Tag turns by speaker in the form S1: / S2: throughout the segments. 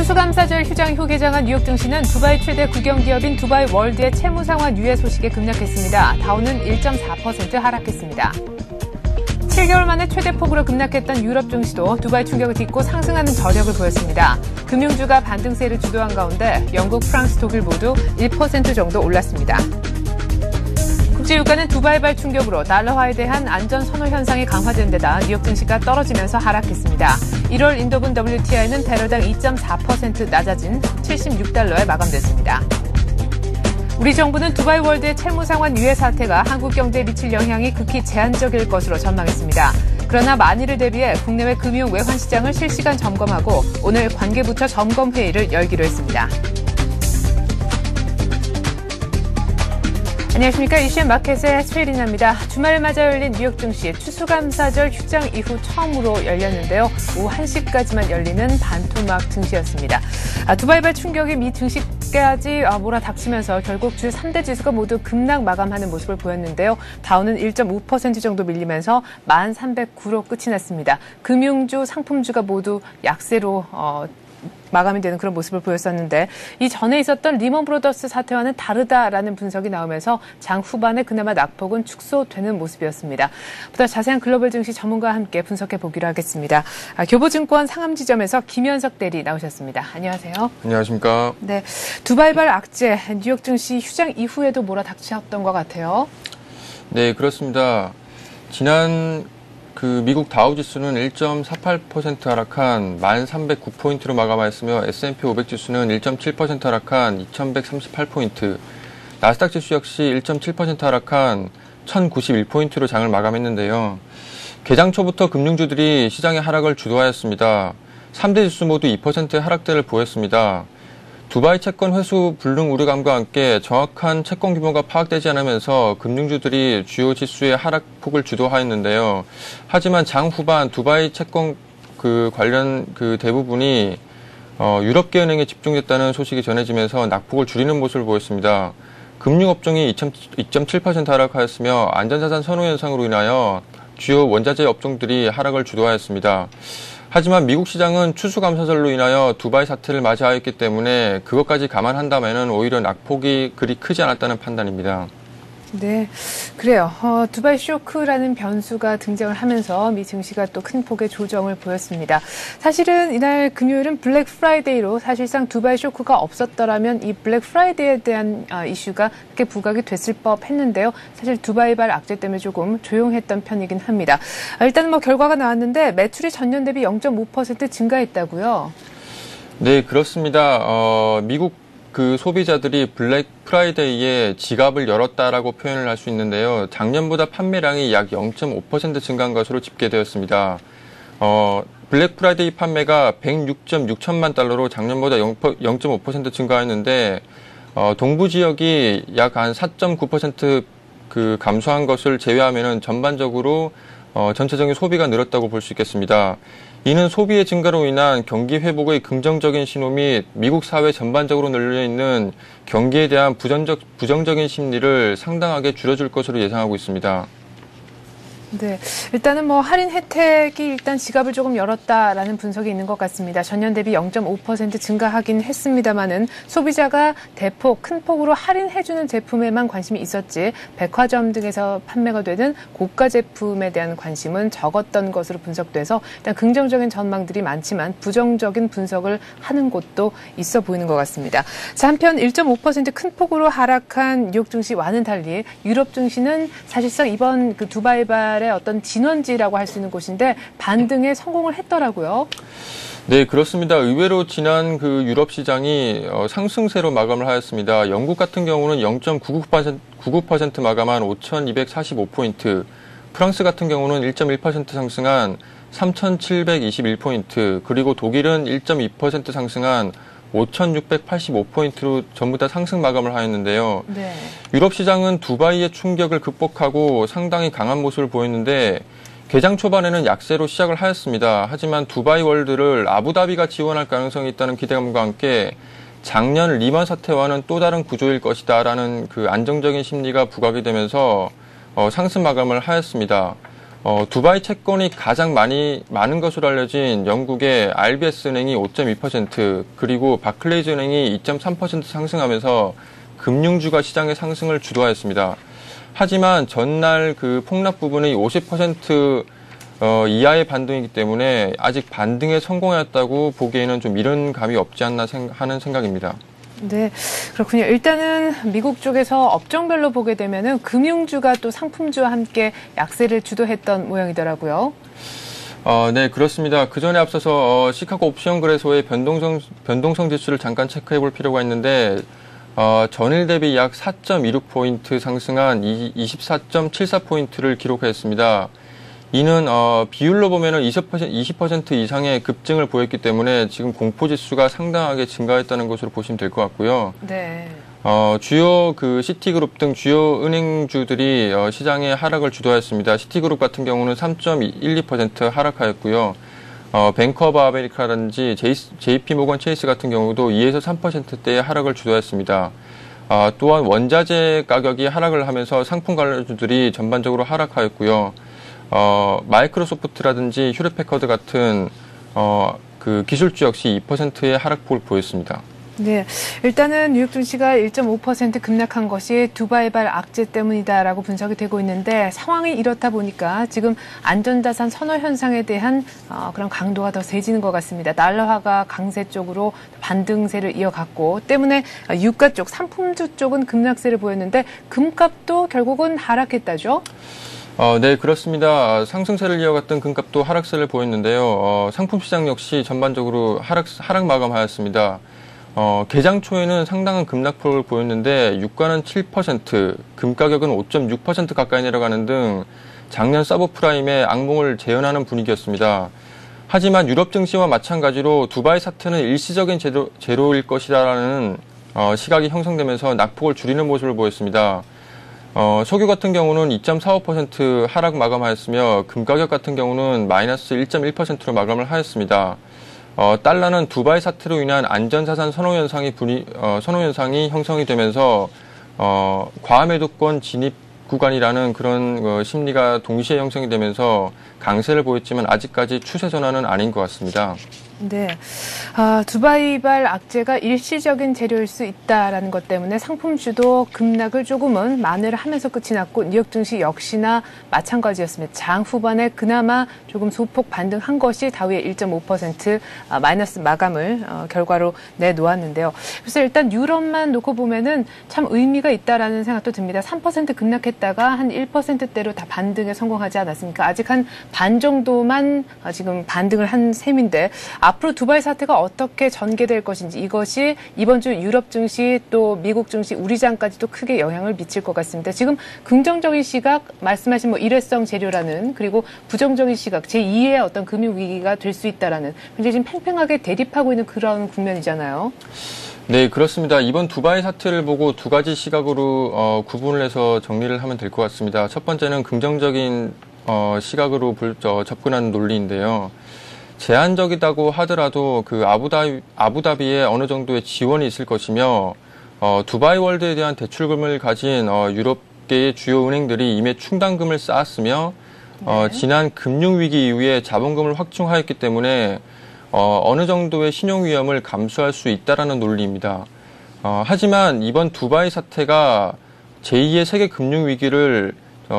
S1: 추수감사절 휴장 이후 개장한 뉴욕 증시는 두바이 최대 국영기업인 두바이 월드의 채무 상환 유예 소식에 급락했습니다. 다우는 1.4% 하락했습니다. 7개월 만에 최대폭으로 급락했던 유럽 증시도 두바이 충격을 딛고 상승하는 저력을 보였습니다. 금융주가 반등세를 주도한 가운데 영국, 프랑스, 독일 모두 1% 정도 올랐습니다. 국제유가는 두바이발 충격으로 달러화에 대한 안전 선호 현상이 강화된 데다 뉴욕 증시가 떨어지면서 하락했습니다. 1월 인도분 WTI는 배럴당 2.4% 낮아진 76달러에 마감됐습니다. 우리 정부는 두바이 월드의 채무 상환 유예 사태가 한국 경제에 미칠 영향이 극히 제한적일 것으로 전망했습니다. 그러나 만일을 대비해 국내외 금융 외환 시장을 실시간 점검하고 오늘 관계부처 점검 회의를 열기로 했습니다. 안녕하십니까. 이슈의 마켓의 최일인입니다. 주말을 맞아 열린 뉴욕 증시 추수감사절 휴장 이후 처음으로 열렸는데요. 오후 1시까지만 열리는 반토막 증시였습니다. 두바이발 충격이 미 증시까지 몰아닥치면서 결국 주 3대 지수가 모두 급락 마감하는 모습을 보였는데요. 다우는 1.5% 정도 밀리면서 1309로 끝이 났습니다. 금융주, 상품주가 모두 약세로 마감이 되는 그런 모습을 보였었는데 이 전에 있었던 리먼 브로더스 사태와는 다르다라는 분석이 나오면서 장 후반에 그나마 낙폭은 축소되는 모습이었습니다. 보다 자세한 글로벌 증시 전문가와 함께 분석해 보기로 하겠습니다. 교보증권 상암지점에서 김현석 대리 나오셨습니다. 안녕하세요.
S2: 안녕하십니까.
S1: 네, 두바이발 악재 뉴욕 증시 휴장 이후에도 몰아닥쳤던 것 같아요. 네,
S2: 그렇습니다. 지난 미국 다우지수는 1.48% 하락한 1309포인트로 마감하였으며 S&P 500 지수는 1.7% 하락한 2138포인트, 나스닥 지수 역시 1.7% 하락한 1091포인트로 장을 마감했는데요. 개장 초부터 금융주들이 시장의 하락을 주도하였습니다. 3대 지수 모두 2%의 하락대를 보였습니다. 두바이 채권 회수 불능 우려감과 함께 정확한 채권 규모가 파악되지 않으면서 금융주들이 주요 지수의 하락폭을 주도하였는데요. 하지만 장 후반 두바이 채권 관련 대부분이 유럽계 은행에 집중됐다는 소식이 전해지면서 낙폭을 줄이는 모습을 보였습니다. 금융업종이 2.7% 하락하였으며 안전자산 선호 현상으로 인하여 주요 원자재 업종들이 하락을 주도하였습니다. 하지만 미국 시장은 추수감사절로 인하여 두바이 사태를 맞이하였기 때문에 그것까지 감안한다면 오히려 낙폭이 그리 크지 않았다는 판단입니다.
S1: 네, 그래요. 두바이 쇼크라는 변수가 등장을 하면서 미 증시가 또 큰 폭의 조정을 보였습니다. 사실은 이날 금요일은 블랙 프라이데이로 사실상 두바이 쇼크가 없었더라면 이 블랙 프라이데이에 대한 이슈가 크게 부각이 됐을 법했는데요. 사실 두바이발 악재 때문에 조금 조용했던 편이긴 합니다. 일단 결과가 나왔는데 매출이 전년 대비 0.5% 증가했다고요?
S2: 네, 그렇습니다. 미국 소비자들이 블랙 프라이데이에 지갑을 열었다라고 표현을 할 수 있는데요. 작년보다 판매량이 약 0.5% 증가한 것으로 집계되었습니다. 블랙 프라이데이 판매가 106.6천만 달러로 작년보다 0.5% 증가했는데, 동부 지역이 약 한 4.9% 감소한 것을 제외하면은 전반적으로 전체적인 소비가 늘었다고 볼 수 있겠습니다. 이는 소비의 증가로 인한 경기 회복의 긍정적인 신호 및 미국 사회 전반적으로 널려있는 경기에 대한 부정적인 심리를 상당하게 줄여줄 것으로 예상하고 있습니다.
S1: 네, 일단은 할인 혜택이 일단 지갑을 조금 열었다라는 분석이 있는 것 같습니다. 전년 대비 0.5% 증가하긴 했습니다만은 소비자가 대폭, 큰 폭으로 할인해주는 제품에만 관심이 있었지 백화점 등에서 판매가 되는 고가 제품에 대한 관심은 적었던 것으로 분석돼서 일단 긍정적인 전망들이 많지만 부정적인 분석을 하는 곳도 있어 보이는 것 같습니다. 자, 한편 1.5% 큰 폭으로 하락한 뉴욕 증시와는 달리 유럽 증시는 사실상 이번 두바이발 어떤 진원지라고 할 수 있는 곳인데 반등에 성공을 했더라고요.
S2: 네, 그렇습니다. 의외로 지난 유럽 시장이 상승세로 마감을 하였습니다. 영국 같은 경우는 0.99% 마감한 5,245포인트, 프랑스 같은 경우는 1.1% 상승한 3,721포인트, 그리고 독일은 1.2% 상승한 5,685포인트로 전부 다 상승 마감을 하였는데요. 네. 유럽 시장은 두바이의 충격을 극복하고 상당히 강한 모습을 보였는데 개장 초반에는 약세로 시작을 하였습니다. 하지만 두바이 월드를 아부다비가 지원할 가능성이 있다는 기대감과 함께 작년 리먼 사태와는 또 다른 구조일 것이다라는 안정적인 심리가 부각이 되면서 상승 마감을 하였습니다. 두바이 채권이 가장 많은 것으로 알려진 영국의 RBS 은행이 5.2%, 그리고 바클레이즈 은행이 2.3% 상승하면서 금융주가 시장의 상승을 주도하였습니다. 하지만 전날 그 폭락 부분이 50% 이하의 반등이기 때문에 아직 반등에 성공하였다고 보기에는 좀 이른 감이 없지 않나 하는 생각입니다.
S1: 네, 그렇군요. 일단은 미국 쪽에서 업종별로 보게 되면은 금융주가 또 상품주와 함께 약세를 주도했던 모양이더라고요.
S2: 네, 그렇습니다. 그 전에 앞서서 시카고 옵션 거래소의 변동성 지수를 잠깐 체크해 볼 필요가 있는데 전일 대비 약 4.26포인트 상승한 24.74포인트를 기록했습니다. 이는 비율로 보면은 20% 이상의 급증을 보였기 때문에 지금 공포지수가 상당하게 증가했다는 것으로 보시면 될 것 같고요.
S1: 네.
S2: 주요 그 시티그룹 등 주요 은행주들이 시장의 하락을 주도하였습니다. 시티그룹 같은 경우는 3.12% 하락하였고요. 뱅크 오브 아메리카라든지 JP 모건 체이스 같은 경우도 2에서 3%대의 하락을 주도했습니다. 또한 원자재 가격이 하락을 하면서 상품 관련주들이 전반적으로 하락하였고요. 마이크로소프트라든지 휴렛패커드 같은 그 기술주 역시 2%의 하락폭을 보였습니다.
S1: 네, 일단은 뉴욕 증시가 1.5% 급락한 것이 두바이발 악재 때문이다라고 분석이 되고 있는데 상황이 이렇다 보니까 지금 안전자산 선호 현상에 대한 그런 강도가 더 세지는 것 같습니다. 달러화가 강세 쪽으로 반등세를 이어갔고 때문에 유가 쪽, 상품주 쪽은 급락세를 보였는데 금값도 결국은 하락했다죠?
S2: 네, 그렇습니다. 상승세를 이어갔던 금값도 하락세를 보였는데요. 상품 시장 역시 전반적으로 하락 마감하였습니다. 개장 초에는 상당한 급락폭을 보였는데 유가는 7%, 금 가격은 5.6% 가까이 내려가는 등 작년 서브프라임의 악몽을 재현하는 분위기였습니다. 하지만 유럽 증시와 마찬가지로 두바이 사태는 일시적인 제로일 것이라는 시각이 형성되면서 낙폭을 줄이는 모습을 보였습니다. 석유 같은 경우는 2.45% 하락 마감하였으며 금 가격 같은 경우는 마이너스 1.1%로 마감을 하였습니다. 달러는 두바이 사태로 인한 안전자산 선호 현상이 형성이 되면서 과매도권 진입 구간이라는 그런 심리가 동시에 형성이 되면서 강세를 보였지만 아직까지 추세 전환은 아닌 것 같습니다.
S1: 네, 두바이발 악재가 일시적인 재료일 수 있다라는 것 때문에 상품주도 급락을 조금은 만회를 하면서 끝이 났고 뉴욕 증시 역시나 마찬가지였습니다. 장 후반에 그나마 조금 소폭 반등한 것이 다우의 1.5% 마이너스 마감을 결과로 내놓았는데요. 그래서 일단 유럽만 놓고 보면은 참 의미가 있다라는 생각도 듭니다. 3% 급락했다가 한 1%대로 다 반등에 성공하지 않았습니까? 아직 한 반 정도만 지금 반등을 한 셈인데 앞으로 두바이 사태가 어떻게 전개될 것인지 이것이 이번 주 유럽 증시 또 미국 증시 우리장까지도 크게 영향을 미칠 것 같습니다. 지금 긍정적인 시각 말씀하신 일회성 재료라는 그리고 부정적인 시각 제2의 어떤 금융위기가 될 수 있다라는 굉장히 지금 팽팽하게 대립하고 있는 그런 국면이잖아요.
S2: 네, 그렇습니다. 이번 두바이 사태를 보고 두 가지 시각으로 구분을 해서 정리를 하면 될 것 같습니다. 첫 번째는 긍정적인 시각으로 접근하는 논리인데요. 제한적이다고 하더라도 그 아부다비에 어느 정도의 지원이 있을 것이며 두바이 월드에 대한 대출금을 가진 유럽계의 주요 은행들이 이미 충당금을 쌓았으며 지난 금융위기 이후에 자본금을 확충하였기 때문에 어느 정도의 신용 위험을 감수할 수 있다라는 논리입니다. 하지만 이번 두바이 사태가 제2의 세계 금융위기를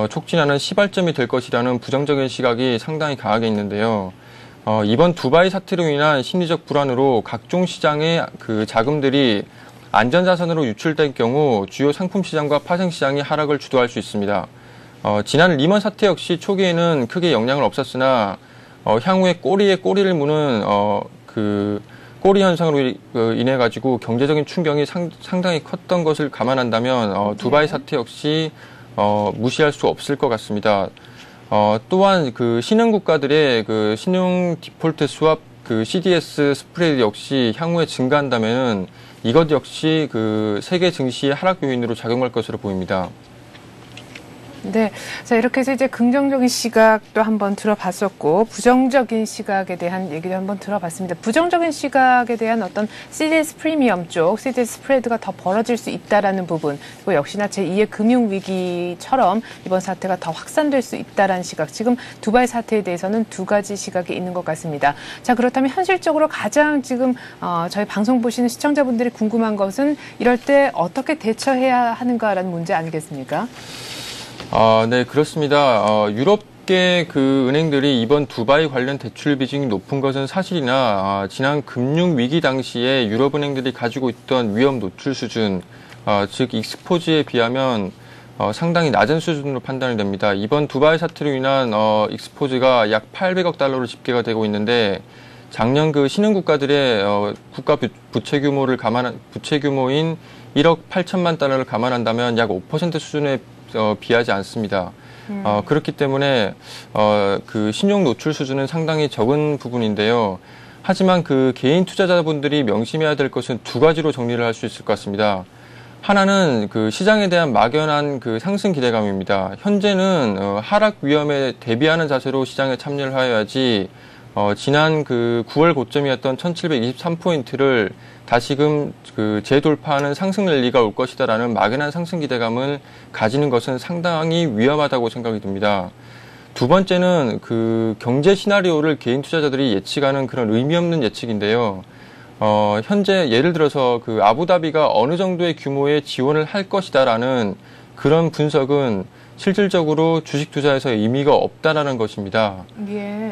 S2: 촉진하는 시발점이 될 것이라는 부정적인 시각이 상당히 강하게 있는데요. 이번 두바이 사태로 인한 심리적 불안으로 각종 시장의 그 자금들이 안전자산으로 유출될 경우 주요 상품 시장과 파생 시장이 하락을 주도할 수 있습니다. 지난 리먼 사태 역시 초기에는 크게 영향을 없었으나 향후에 꼬리에 꼬리를 무는 그 꼬리 현상으로 인해 가지고 경제적인 충격이 상당히 컸던 것을 감안한다면 두바이 사태 역시 무시할 수 없을 것 같습니다. 또한 그 신흥 국가들의 그 신용 디폴트 스왑 그 CDS 스프레드 역시 향후에 증가한다면은 이것 역시 그 세계 증시의 하락 요인으로 작용할 것으로 보입니다.
S1: 네. 자, 이렇게 해서 이제 긍정적인 시각도 한번 들어봤었고, 부정적인 시각에 대한 얘기도 한번 들어봤습니다. 부정적인 시각에 대한 어떤 CDS 프리미엄 쪽, CDS 스프레드가 더 벌어질 수 있다라는 부분, 그리고 역시나 제2의 금융위기처럼 이번 사태가 더 확산될 수 있다라는 시각, 지금 두바이 사태에 대해서는 두 가지 시각이 있는 것 같습니다. 자, 그렇다면 현실적으로 가장 지금 저희 방송 보시는 시청자분들이 궁금한 것은 이럴 때 어떻게 대처해야 하는가라는 문제 아니겠습니까?
S2: 네, 그렇습니다. 유럽계 그 은행들이 이번 두바이 관련 대출 비중이 높은 것은 사실이나 지난 금융위기 당시에 유럽 은행들이 가지고 있던 위험 노출 수준, 즉 익스포즈에 비하면 상당히 낮은 수준으로 판단이 됩니다. 이번 두바이 사태로 인한 익스포즈가 약 800억 달러로 집계가 되고 있는데 작년 그 신흥국가들의 국가 부채 규모인 1억 8천만 달러를 감안한다면 약 5% 수준에 비하지 않습니다. 그렇기 때문에 그 신용 노출 수준은 상당히 적은 부분인데요. 하지만 그 개인 투자자분들이 명심해야 될 것은 두 가지로 정리를 할 수 있을 것 같습니다. 하나는 그 시장에 대한 막연한 그 상승 기대감입니다. 현재는 하락 위험에 대비하는 자세로 시장에 참여를 하여야지 지난 그 9월 고점이었던 1723포인트를 다시금 그 재돌파하는 상승 랠리가 올 것이다라는 막연한 상승 기대감을 가지는 것은 상당히 위험하다고 생각이 듭니다. 두 번째는 그 경제 시나리오를 개인 투자자들이 예측하는 그런 의미 없는 예측인데요. 현재 예를 들어서 그 아부다비가 어느 정도의 규모의 지원을 할 것이다라는 그런 분석은 실질적으로 주식 투자에서 의미가 없다라는 것입니다.
S1: 예.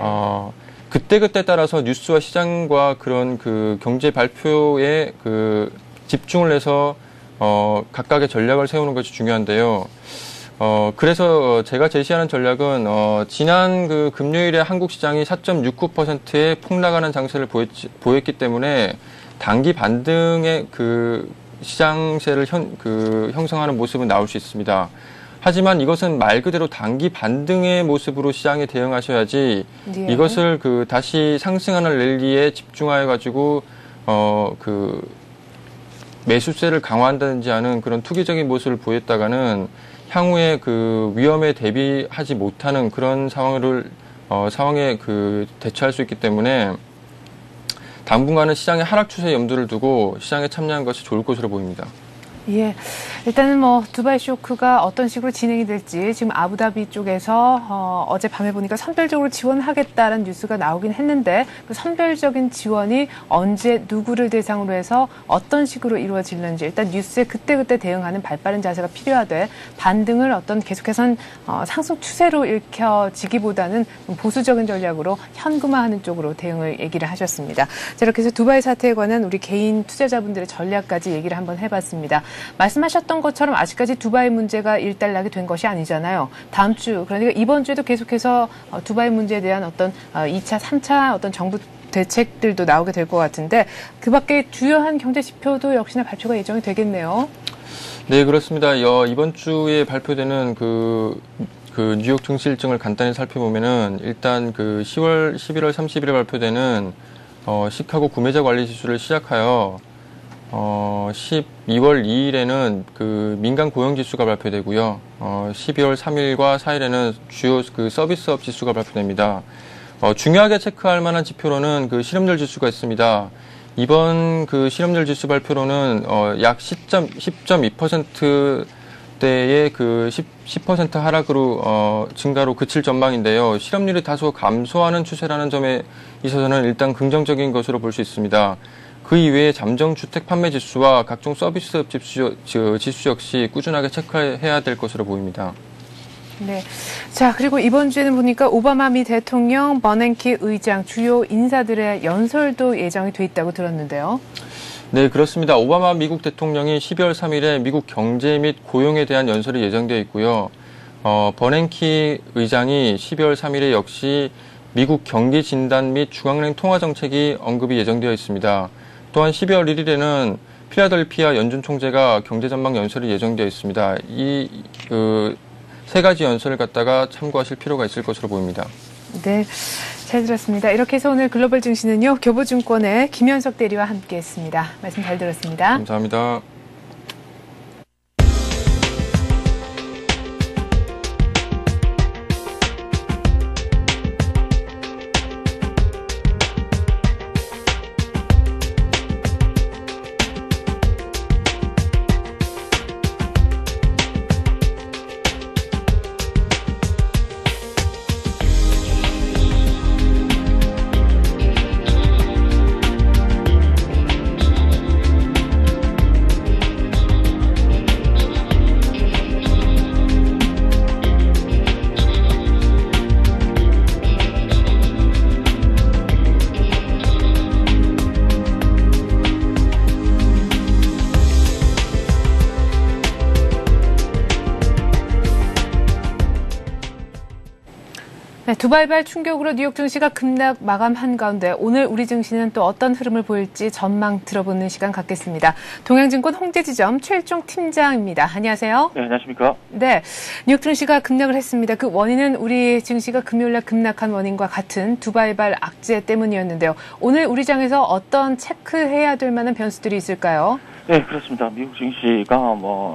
S2: 그때그때 따라서 뉴스와 시장과 그런 그 경제 발표에 그 집중을 해서 각각의 전략을 세우는 것이 중요한데요. 그래서 제가 제시하는 전략은 지난 그 금요일에 한국 시장이 4.69%의 폭락하는 장세를 보였기 때문에 단기 반등의 그 시장세를 형성하는 모습은 나올 수 있습니다. 하지만 이것은 말 그대로 단기 반등의 모습으로 시장에 대응하셔야지
S1: 예.
S2: 이것을 그 다시 상승하는 랠리에 집중하여 가지고 그 매수세를 강화한다든지 하는 그런 투기적인 모습을 보였다가는 향후에 그 위험에 대비하지 못하는 그런 상황에 그 대처할 수 있기 때문에 당분간은 시장의 하락 추세 염두를 두고 시장에 참여하는 것이 좋을 것으로 보입니다.
S1: 예, 일단은 뭐 두바이 쇼크가 어떤 식으로 진행이 될지 지금 아부다비 쪽에서 어젯밤에 보니까 선별적으로 지원하겠다는 뉴스가 나오긴 했는데 그 선별적인 지원이 언제 누구를 대상으로 해서 어떤 식으로 이루어질는지 일단 뉴스에 그때그때 대응하는 발빠른 자세가 필요하되 반등을 어떤 계속해서 상승 추세로 읽혀지기보다는 보수적인 전략으로 현금화하는 쪽으로 대응을 얘기를 하셨습니다. 자, 이렇게 해서 두바이 사태에 관한 우리 개인 투자자분들의 전략까지 얘기를 한번 해봤습니다. 말씀하셨던 것처럼 아직까지 두바이 문제가 일단락이 된 것이 아니잖아요. 다음 주, 그러니까 이번 주에도 계속해서 두바이 문제에 대한 어떤 2차, 3차 어떤 정부 대책들도 나오게 될 것 같은데 그 밖에 주요한 경제 지표도 역시나 발표가 예정이 되겠네요.
S2: 네, 그렇습니다. 이번 주에 발표되는 그 뉴욕 증시 일정을 간단히 살펴보면은 일단 그 11월 30일에 발표되는 시카고 구매자 관리 지수를 시작하여 12월 2일에는 그 민간 고용 지수가 발표되고요. 12월 3일과 4일에는 주요 그 서비스업 지수가 발표됩니다. 중요하게 체크할 만한 지표로는 그 실업률 지수가 있습니다. 이번 그 실업률 지수 발표로는 약 10.2%대의 그 10% 하락으로 증가로 그칠 전망인데요. 실업률이 다소 감소하는 추세라는 점에 있어서는 일단 긍정적인 것으로 볼 수 있습니다. 그 이외에 잠정 주택 판매 지수와 각종 서비스업 지수 역시 꾸준하게 체크해야 될 것으로 보입니다.
S1: 네. 자, 그리고 이번 주에는 보니까 오바마 미 대통령, 버냉키 의장, 주요 인사들의 연설도 예정이 돼 있다고 들었는데요.
S2: 네, 그렇습니다. 오바마 미국 대통령이 12월 3일에 미국 경제 및 고용에 대한 연설이 예정되어 있고요. 버냉키 의장이 12월 3일에 역시 미국 경기 진단 및 중앙은행 통화 정책이 언급이 예정되어 있습니다. 또한 12월 1일에는 필라델피아 연준 총재가 경제 전망 연설이 예정되어 있습니다. 이 세 가지 연설을 갖다가 참고하실 필요가 있을 것으로 보입니다.
S1: 네, 잘 들었습니다. 이렇게 해서 오늘 글로벌 증시는요, 교보증권의 김현석 대리와 함께했습니다. 말씀 잘 들었습니다.
S2: 감사합니다.
S1: 네, 두바이발 충격으로 뉴욕 증시가 급락 마감한 가운데 오늘 우리 증시는 또 어떤 흐름을 보일지 전망 들어보는 시간 갖겠습니다. 동양증권 홍대지점 최일종 팀장입니다. 안녕하세요.
S3: 네, 안녕하십니까.
S1: 네, 뉴욕 증시가 급락을 했습니다. 그 원인은 우리 증시가 금요일날 급락한 원인과 같은 두바이발 악재 때문이었는데요. 오늘 우리 장에서 어떤 체크해야 될 만한 변수들이 있을까요?
S3: 네, 그렇습니다. 미국 증시가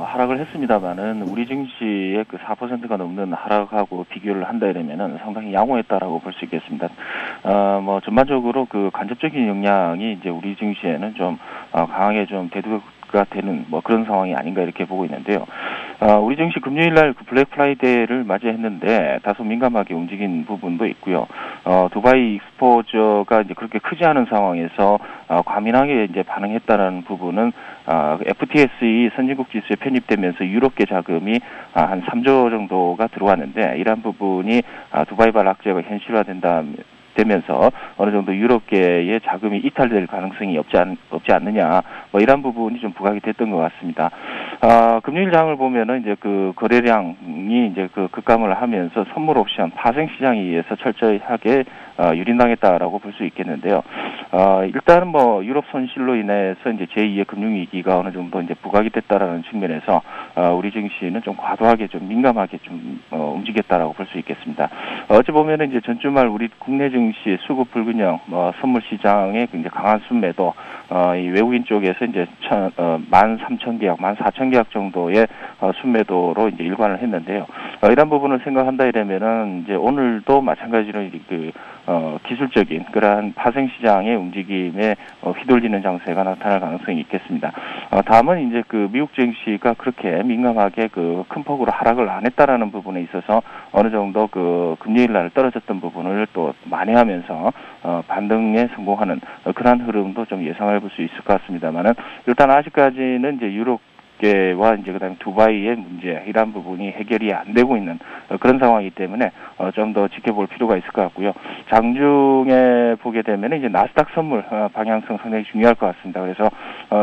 S3: 하락을 했습니다만은 우리 증시의 그 4%가 넘는 하락하고 비교를 한다 이러면은 상당히 양호했다라고 볼 수 있겠습니다. 전반적으로 그 간접적인 영향이 이제 우리 증시에는 좀 강하게 좀 대두가 되는 그런 상황이 아닌가 이렇게 보고 있는데요. 우리 증시 금요일날 그 블랙 프라이데이를 맞이했는데 다소 민감하게 움직인 부분도 있고요. 두바이 익스포저가 이제 그렇게 크지 않은 상황에서 과민하게 이제 반응했다는 부분은 FTSE 선진국 지수에 편입되면서 유럽계 자금이 한 3조 정도가 들어왔는데 이러한 부분이 두바이발 악재가 현실화되면서 어느 정도 유럽계의 자금이 이탈될 가능성이 없지 않느냐 이런 부분이 좀 부각이 됐던 것 같습니다. 금요일 장을 보면은 이제 그 거래량이 이제 그 급감을 하면서 선물 옵션 파생 시장에 의해서 철저하게 유린당했다라고 볼 수 있겠는데요. 일단은 유럽 손실로 인해서 이제 제2의 금융위기가 어느 정도 이제 부각이 됐다라는 측면에서 우리 증시는 좀 과도하게 좀 민감하게 좀 움직였다라고 볼 수 있겠습니다. 어찌 보면은 이제 전주말 우리 국내 증시 수급 불균형, 선물 시장의 굉장히 강한 순매도, 이 외국인 쪽에서 이제 13,000계약, 14,000계약 정도의 순매도로 이제 일관을 했는데요. 이런 부분을 생각한다 이러면은 이제 오늘도 마찬가지로 기술적인 그러한 파생 시장의 움직임에 휘둘리는 장세가 나타날 가능성이 있겠습니다. 다음은 이제 그 미국 증시가 그렇게 민감하게 그 큰 폭으로 하락을 안 했다라는 부분에 있어서 어느 정도 그 금요일 날 떨어졌던 부분을 또 만회하면서 반등에 성공하는 그러한 흐름도 좀 예상해 볼 수 있을 것 같습니다만은 일단 아직까지는 이제 유럽계와 이제 그다음에 두바이의 문제 이런 부분이 해결이 안 되고 있는 그런 상황이기 때문에 좀 더 지켜볼 필요가 있을 것 같고요. 장중에 보게 되면 이제 나스닥 선물 방향성 상당히 중요할 것 같습니다. 그래서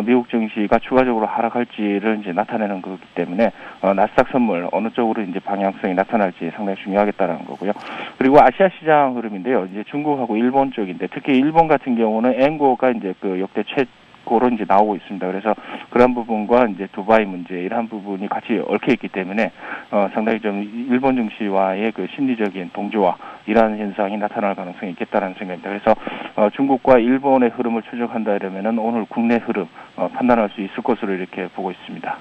S3: 미국 증시가 추가적으로 하락할지를 이제 나타내는 거기 때문에 나스닥 선물 어느 쪽으로 이제 방향성이 나타날지 상당히 중요하겠다라는 거고요. 그리고 아시아 시장 흐름인데요. 이제 중국하고 일본 쪽인데 특히 일본 같은 경우는 엔고가 이제 그 역대 최고로 이제 나오고 있습니다. 그래서 그런 부분과 이제 두바이 문제 이러한 부분이 같이 얽혀 있기 때문에 상당히 좀 일본 증시와의 그 심리적인 동조화 이러한 현상이 나타날 가능성이 있겠다는 생각입니다. 그래서 중국과 일본의 흐름을 추적한다 이러면은 오늘 국내 흐름 판단할 수 있을 것으로 이렇게 보고 있습니다.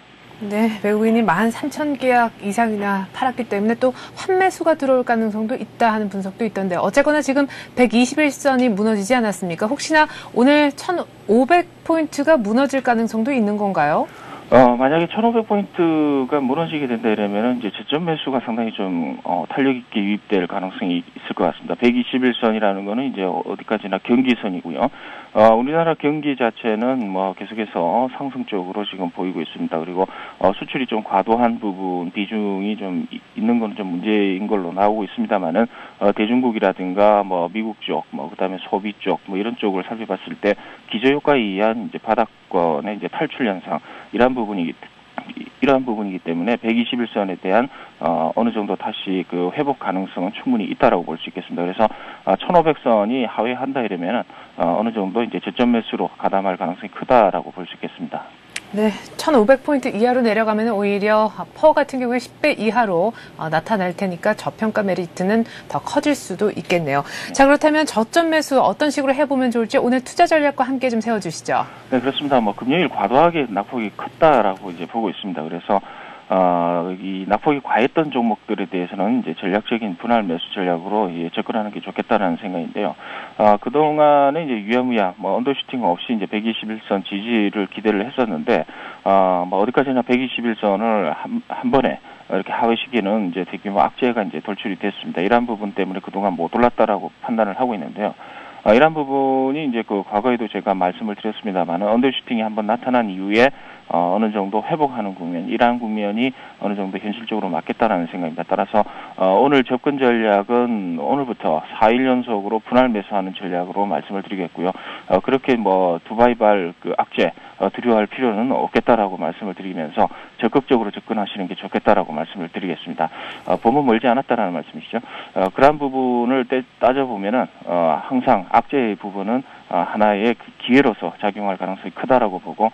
S1: 네, 외국인이 13,000계약 이상이나 팔았기 때문에 또 환매수가 들어올 가능성도 있다 하는 분석도 있던데 어쨌거나 지금 121선이 무너지지 않았습니까? 혹시나 오늘 1,500포인트가 무너질 가능성도 있는 건가요?
S3: 만약에 1,500포인트가 무너지게 된다 이러면은 이제 저점 매수가 상당히 좀 탄력 있게 유입될 가능성이 있을 것 같습니다. 121선이라는 거는 이제 어디까지나 경기선이고요. 우리나라 경기 자체는 계속해서 상승 쪽으로 지금 보이고 있습니다. 그리고 수출이 좀 과도한 부분 비중이 좀 있는 건 좀 문제인 걸로 나오고 있습니다만은 대중국이라든가 미국 쪽, 그다음에 소비 쪽 이런 쪽을 살펴봤을 때 기저효과에 의한 이제 바닥권의 이제 탈출 현상 이러한 부분이기 때문에 121선에 대한 어느 정도 다시 그 회복 가능성은 충분히 있다라고 볼 수 있겠습니다. 그래서 1,500선이 하회한다 이러면 어느 정도 이제 저점 매수로 가담할 가능성이 크다라고 볼 수 있겠습니다.
S1: 네, 1,500포인트 이하로 내려가면 오히려 퍼 같은 경우에 10배 이하로 나타날 테니까 저평가 메리트는 더 커질 수도 있겠네요. 자, 그렇다면 저점 매수 어떤 식으로 해보면 좋을지 오늘 투자 전략과 함께 좀 세워주시죠.
S3: 네, 그렇습니다. 금요일 과도하게 낙폭이 컸다라고 이제 보고 있습니다. 그래서 이 낙폭이 과했던 종목들에 대해서는 이제 전략적인 분할 매수 전략으로 접근하는 게 좋겠다라는 생각인데요. 그동안에 이제 유야무야, 언더슈팅 없이 이제 121선 지지를 기대를 했었는데, 어디까지나 121선을 한 번에 이렇게 하회 시기는 이제 대규모 악재가 이제 돌출이 됐습니다. 이러한 부분 때문에 그동안 못 올랐다라고 판단을 하고 있는데요. 이런 부분이 이제 그 과거에도 제가 말씀을 드렸습니다만 언더슈팅이 한번 나타난 이후에 어느 정도 회복하는 국면, 이러한 국면이 어느 정도 현실적으로 맞겠다라는 생각입니다. 따라서 오늘 접근 전략은 오늘부터 4일 연속으로 분할 매수하는 전략으로 말씀을 드리겠고요. 그렇게 두바이발 그 악재 두려워할 필요는 없겠다라고 말씀을 드리면서 적극적으로 접근하시는 게 좋겠다라고 말씀을 드리겠습니다. 봄은 멀지 않았다라는 말씀이시죠. 그러한 부분을 따져보면은 항상 악재의 부분은 하나의 기회로서 작용할 가능성이 크다라고 보고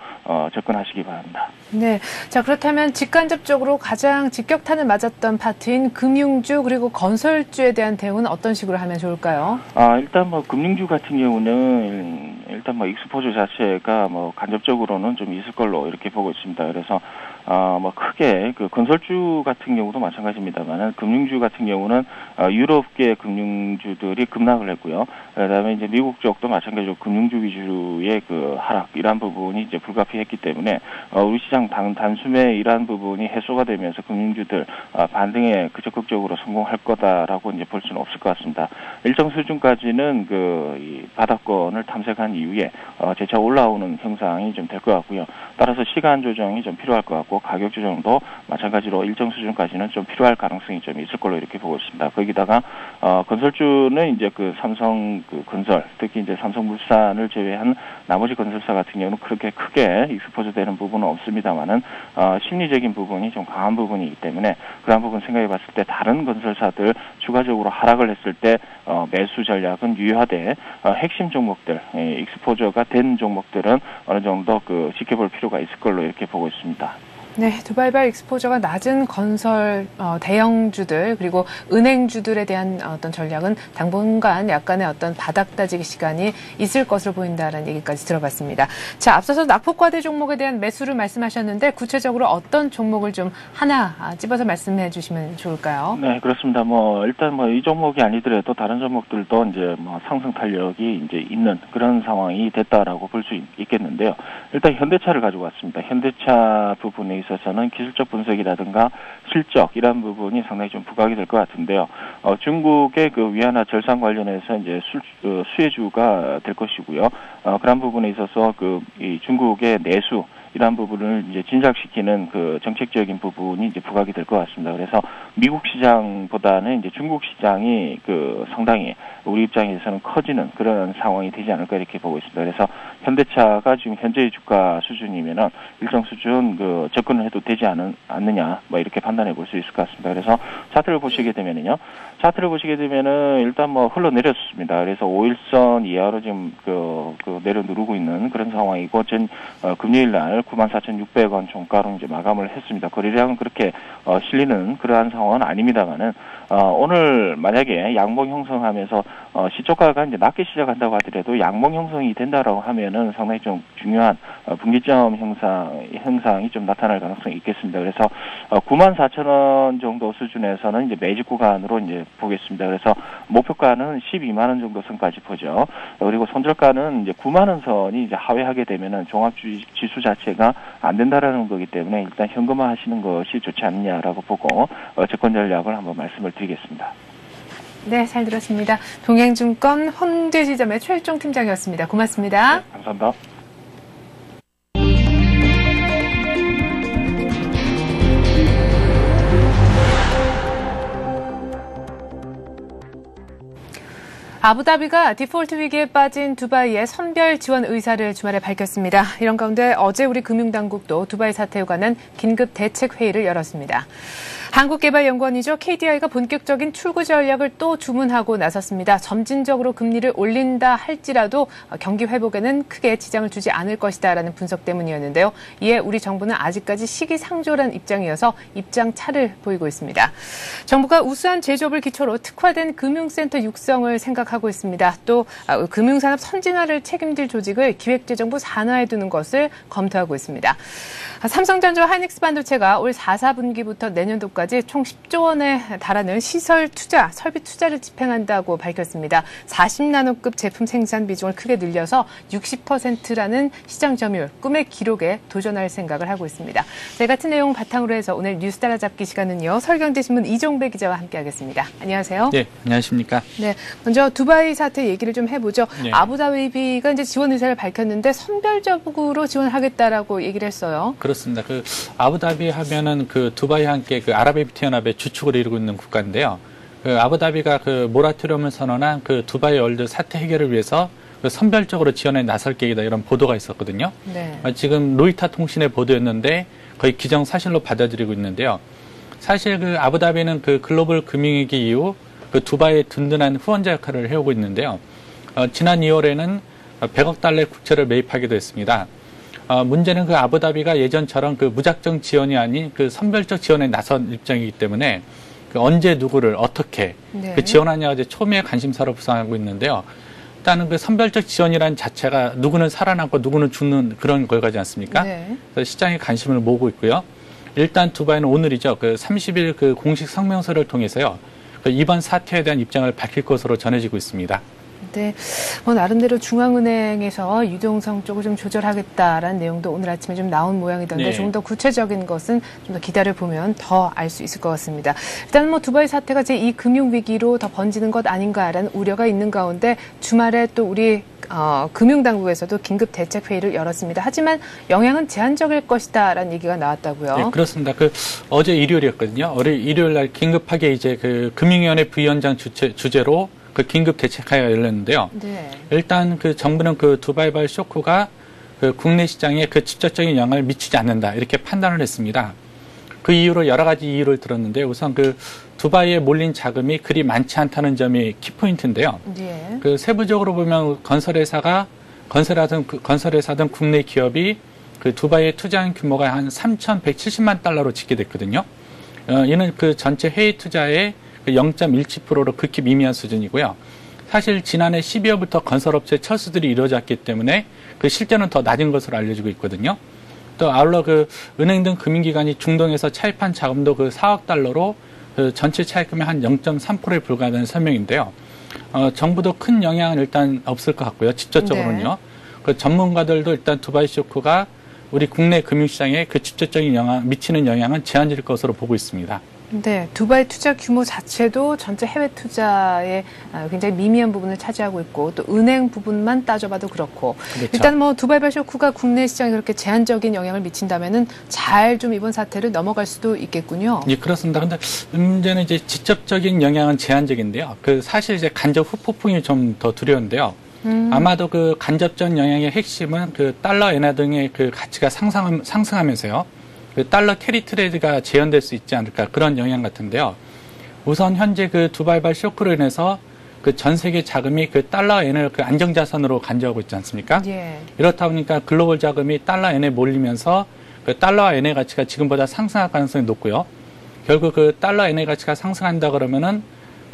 S3: 접근하시기 바랍니다.
S1: 네, 자 그렇다면 직간접적으로 가장 직격탄을 맞았던 파트인 금융주 그리고 건설주에 대한 대응은 어떤 식으로 하면 좋을까요?
S3: 일단 금융주 같은 경우는 일단 익스포저 자체가 간접적으로는 좀 있을 걸로 이렇게 보고 있습니다. 그래서 크게 그 건설주 같은 경우도 마찬가지입니다만 금융주 같은 경우는 유럽계 금융주들이 급락을 했고요. 그다음에 이제 미국 쪽도 마찬가지로 금융주 위주의 그 하락 이러한 부분이 이제 불가피했기 때문에 우리 시장 단숨에 이러한 부분이 해소가 되면서 금융주들 반등에 적극적으로 성공할 거다라고 이제 볼 수는 없을 것 같습니다. 일정 수준까지는 이 바닥권을 탐색한 이후에 재차 올라오는 형상이 좀 될 것 같고요. 따라서 시간 조정이 좀 필요할 것 같고 가격 조정도 마찬가지로 일정 수준까지는 좀 필요할 가능성이 좀 있을 걸로 이렇게 보고 있습니다. 거기다가 건설주는 이제 삼성 건설, 특히 이제 삼성물산을 제외한 나머지 건설사 같은 경우는 그렇게 크게 익스포저 되는 부분은 없습니다만은 심리적인 부분이 좀 강한 부분이기 때문에 그런 부분 생각해 봤을 때 다른 건설사들 추가적으로 하락을 했을 때 매수 전략은 유효하되 핵심 종목들, 익스포저가 된 종목들은 어느 정도 지켜볼 필요가 있을 걸로 이렇게 보고 있습니다.
S1: 네, 두바이발 익스포저가 낮은 건설 대형주들 그리고 은행주들에 대한 어떤 전략은 당분간 약간의 어떤 바닥 다지기 시간이 있을 것으로 보인다라는 얘기까지 들어봤습니다. 자, 앞서서 낙폭과대 종목에 대한 매수를 말씀하셨는데 구체적으로 어떤 종목을 좀 하나 찝어서 말씀해 주시면 좋을까요?
S3: 네, 그렇습니다. 일단 이 종목이 아니더라도 다른 종목들도 이제 상승 탄력이 이제 있는 그런 상황이 됐다라고 볼 수 있겠는데요. 일단 현대차를 가지고 왔습니다. 현대차 부분에 있어서는 기술적 분석이라든가 실적 이런 부분이 상당히 좀 부각이 될 것 같은데요. 중국의 위안화 절상 관련해서 이제 수혜주가 될 것이고요. 그런 부분에 있어서 이 중국의 내수 이러한 부분을 이제 진작시키는 정책적인 부분이 이제 부각이 될 것 같습니다. 그래서 미국 시장보다는 이제 중국 시장이 상당히 우리 입장에서는 커지는 그런 상황이 되지 않을까 이렇게 보고 있습니다. 그래서 현대차가 지금 현재의 주가 수준이면은 일정 수준 접근을 해도 되지 않느냐 이렇게 판단해 볼 수 있을 것 같습니다. 그래서 차트를 보시게 되면은요. 일단 흘러내렸습니다. 그래서 5일선 이하로 지금 내려 누르고 있는 그런 상황이고 금요일 날 94,600원 종가로 이제 마감을 했습니다. 거래량은 그렇게 실리는 그러한 상황은 아닙니다만은 오늘 만약에 양봉 형성하면서 시초가가 이제 낮게 시작한다고 하더라도 양봉 형성이 된다라고 하면은 상당히 좀 중요한 분기점 형상이 좀 나타날 가능성이 있겠습니다. 그래서 94,000원 정도 수준에서는 이제 매직 구간으로 이제 보겠습니다. 그래서 목표가는 12만 원 정도 선까지 보죠. 그리고 손절가는 이제 9만 원 선이 이제 하회하게 되면은 종합지수 자체가 안 된다라는 거기 때문에 일단 현금화 하시는 것이 좋지 않느냐라고 보고 접근 전략을 한번 말씀을 드리겠습니다.
S1: 네, 잘 들었습니다. 동행증권 홍대지점의 최일종 팀장이었습니다. 고맙습니다.
S3: 네, 감사합니다.
S1: 아부다비가 디폴트 위기에 빠진 두바이의 선별 지원 의사를 주말에 밝혔습니다. 이런 가운데 어제 우리 금융당국도 두바이 사태에 관한 긴급 대책 회의를 열었습니다. 한국개발연구원이죠. KDI가 본격적인 출구 전략을 또 주문하고 나섰습니다. 점진적으로 금리를 올린다 할지라도 경기 회복에는 크게 지장을 주지 않을 것이다라는 분석 때문이었는데요. 이에 우리 정부는 아직까지 시기상조란 입장이어서 입장 차를 보이고 있습니다. 정부가 우수한 제조업을 기초로 특화된 금융센터 육성을 생각하고 있습니다. 또 금융산업 선진화를 책임질 조직을 기획재정부 산하에 두는 것을 검토하고 있습니다. 삼성전자와 하이닉스 반도체가 올 4, 4분기부터 내년도까지 총 10조 원에 달하는 시설 투자, 설비 투자를 집행한다고 밝혔습니다. 40나노급 제품 생산 비중을 크게 늘려서 60%라는 시장 점유율, 꿈의 기록에 도전할 생각을 하고 있습니다. 네, 같은 내용 바탕으로 해서 오늘 뉴스 따라잡기 시간은요. 서울경제신문 이종배 기자와 함께하겠습니다. 안녕하세요.
S4: 네, 안녕하십니까.
S1: 네, 먼저 두바이 사태 얘기를 좀 해보죠.
S4: 네.
S1: 아부다비가 이제 지원 의사를 밝혔는데 선별적으로 지원하겠다라고 얘기를 했어요.
S4: 그렇습니다. 아부다비 하면은 두바이와 함께 아랍에미리트 연합의 주축을 이루고 있는 국가인데요. 아부다비가 모라토리엄을 선언한 두바이 월드 사태 해결을 위해서 그 선별적으로 지원에 나설 계획이다 이런 보도가 있었거든요.
S1: 네.
S4: 지금 로이터 통신의 보도였는데 거의 기정사실로 받아들이고 있는데요. 사실 그 아부다비는 그 글로벌 금융위기 이후 그 두바이의 든든한 후원자 역할을 해오고 있는데요. 지난 2월에는 100억 달러의 국채를 매입하기도 했습니다. 문제는 그 아부다비가 예전처럼 그 무작정 지원이 아닌 그 선별적 지원에 나선 입장이기 때문에 그 언제 누구를 어떻게
S1: 네.
S4: 그 지원하냐가 이제 초미의 관심사로 부상하고 있는데요. 일단은 그 선별적 지원이라는 자체가 누구는 살아남고 누구는 죽는 그런 결과지 않습니까?
S1: 네.
S4: 그래서 시장에 관심을 모으고 있고요. 일단 두바이는 오늘이죠. 그 30일 그 공식 성명서를 통해서요. 그 이번 사태에 대한 입장을 밝힐 것으로 전해지고 있습니다.
S1: 네, 뭐 나름대로 중앙은행에서 유동성 쪽을 좀 조절하겠다라는 내용도 오늘 아침에 좀 나온 모양이던데
S4: 네.
S1: 조금 더 구체적인 것은 좀 더 기다려 보면 더 알 수 있을 것 같습니다. 일단 뭐 두바이 사태가 제2 금융 위기로 더 번지는 것 아닌가라는 우려가 있는 가운데 주말에 또 우리 금융당국에서도 긴급 대책 회의를 열었습니다. 하지만 영향은 제한적일 것이다라는 얘기가 나왔다고요.
S4: 네, 그렇습니다. 그 어제 일요일이었거든요. 일요일 날 긴급하게 이제 그 금융위원회 부위원장 주재로 그 긴급 대책회의가 열렸는데요.
S1: 네.
S4: 일단 그 정부는 그 두바이발 쇼크가 그 국내 시장에 그 직접적인 영향을 미치지 않는다 이렇게 판단을 했습니다. 그 이유로 여러 가지 이유를 들었는데 우선 그 두바이에 몰린 자금이 그리 많지 않다는 점이 키포인트인데요.
S1: 네.
S4: 그 세부적으로 보면 건설회사든 국내 기업이 그 두바이에 투자한 규모가 한 3,170만 달러로 집계됐거든요. 이는 그 전체 해외 투자의 0.17%로 극히 미미한 수준이고요. 사실 지난해 12월부터 건설업체 철수들이 이루어졌기 때문에 그 실제는 더 낮은 것으로 알려지고 있거든요. 또 아울러 그 은행 등 금융기관이 중동에서 차입한 자금도 그 4억 달러로 그 전체 차입금의 한 0.3%에 불과하다는 설명인데요. 정부도 큰 영향은 일단 없을 것 같고요. 직접적으로는요.
S1: 네.
S4: 그 전문가들도 일단 두바이 쇼크가 우리 국내 금융시장에 그 직접적인 미치는 영향은 제한적일 것으로 보고 있습니다.
S1: 네, 두바이 투자 규모 자체도 전체 해외 투자에 굉장히 미미한 부분을 차지하고 있고 또 은행 부분만 따져봐도 그렇고
S4: 그렇죠.
S1: 일단 뭐 두바이발 쇼크가 국내 시장에 그렇게 제한적인 영향을 미친다면은 잘 좀 이번 사태를 넘어갈 수도 있겠군요.
S4: 예, 그렇습니다. 근데 문제는 이제 직접적인 영향은 제한적인데요. 그 사실 이제 간접 후폭풍이 좀 더 두려운데요. 아마도 그 간접적 영향의 핵심은 그 달러 엔화 등의 그 가치가 상승하면서요. 그 달러 캐리 트레이드가 재현될 수 있지 않을까 그런 영향 같은데요. 우선 현재 그 두바이발 쇼크로 인해서 그 전 세계 자금이 그 달러 엔을 그 안정자산으로 간주하고 있지 않습니까?
S1: 예.
S4: 이렇다 보니까 글로벌 자금이 달러 엔에 몰리면서 그 달러와 엔의 가치가 지금보다 상승할 가능성이 높고요. 결국 그 달러 엔의 가치가 상승한다 그러면은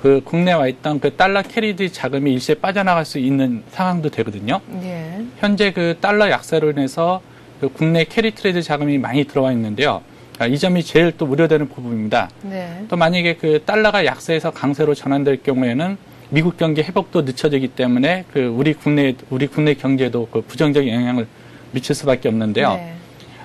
S4: 그 국내에 와 있던 그 달러 캐리드 자금이 일시에 빠져나갈 수 있는 상황도 되거든요.
S1: 예.
S4: 현재 그 달러 약세로 인해서 그 국내 캐리 트레이드 자금이 많이 들어와 있는데요. 이 점이 제일 또 우려되는 부분입니다.
S1: 네.
S4: 또 만약에 그 달러가 약세에서 강세로 전환될 경우에는 미국 경기 회복도 늦춰지기 때문에 그 우리 국내 경제에도 그 부정적인 영향을 미칠 수밖에 없는데요.
S1: 네.